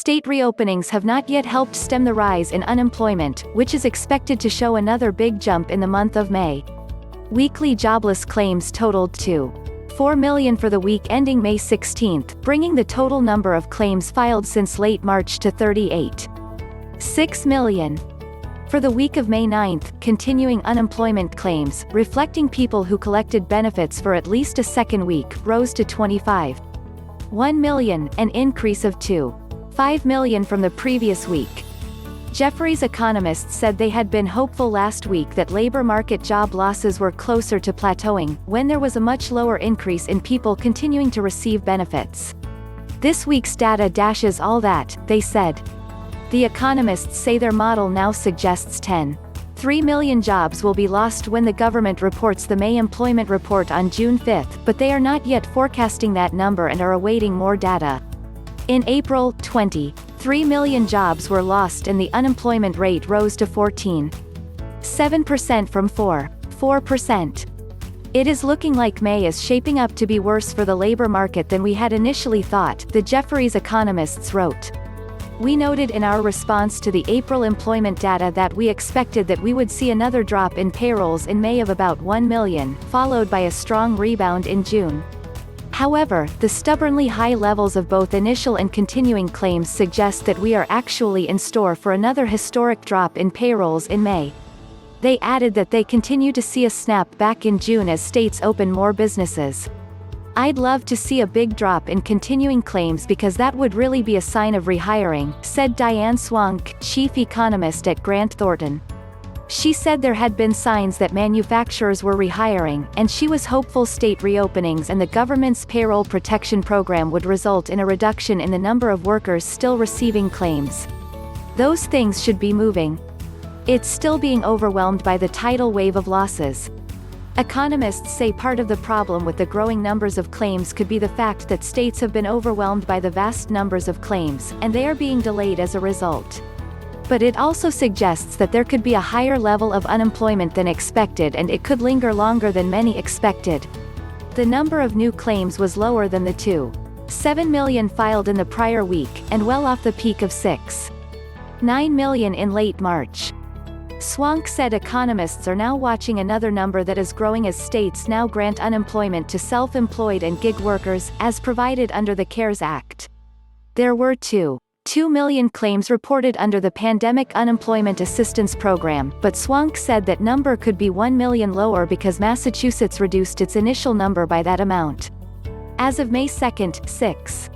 state reopenings have not yet helped stem the rise in unemployment, which is expected to show another big jump in the month of May. Weekly jobless claims totaled 2.4 million for the week ending May 16, bringing the total number of claims filed since late March to 38.6 million. For the week of May 9, continuing unemployment claims, reflecting people who collected benefits for at least a second week, rose to 25.1 million, an increase of 2.5 million from the previous week. Jefferies economists said they had been hopeful last week that labor market job losses were closer to plateauing, when there was a much lower increase in people continuing to receive benefits. This week's data dashes all that, they said. The economists say their model now suggests 10.3 million jobs will be lost when the government reports the May employment report on June 5, but they are not yet forecasting that number and are awaiting more data. In April, 23 million jobs were lost and the unemployment rate rose to 14.7% from 4%. It is looking like May is shaping up to be worse for the labor market than we had initially thought, the Jefferies economists wrote. We noted in our response to the April employment data that we expected that we would see another drop in payrolls in May of about 1 million, followed by a strong rebound in June. However, the stubbornly high levels of both initial and continuing claims suggest that we are actually in store for another historic drop in payrolls in May. They added that they continue to see a snap back in June as states open more businesses. I'd love to see a big drop in continuing claims because that would really be a sign of rehiring, said Diane Swonk, chief economist at Grant Thornton. She said there had been signs that manufacturers were rehiring, and she was hopeful state reopenings and the government's Payroll Protection Program would result in a reduction in the number of workers still receiving claims. Those things should be moving. It's still being overwhelmed by the tidal wave of losses. Economists say part of the problem with the growing numbers of claims could be the fact that states have been overwhelmed by the vast numbers of claims, and they are being delayed as a result. But it also suggests that there could be a higher level of unemployment than expected and it could linger longer than many expected. The number of new claims was lower than the 2.7 million filed in the prior week, and well off the peak of 6.9 million in late March. Swonk said economists are now watching another number that is growing as states now grant unemployment to self-employed and gig workers, as provided under the CARES Act. There were 2 million claims reported under the Pandemic Unemployment Assistance Program, but Swonk said that number could be 1 million lower because Massachusetts reduced its initial number by that amount. As of May 2, 6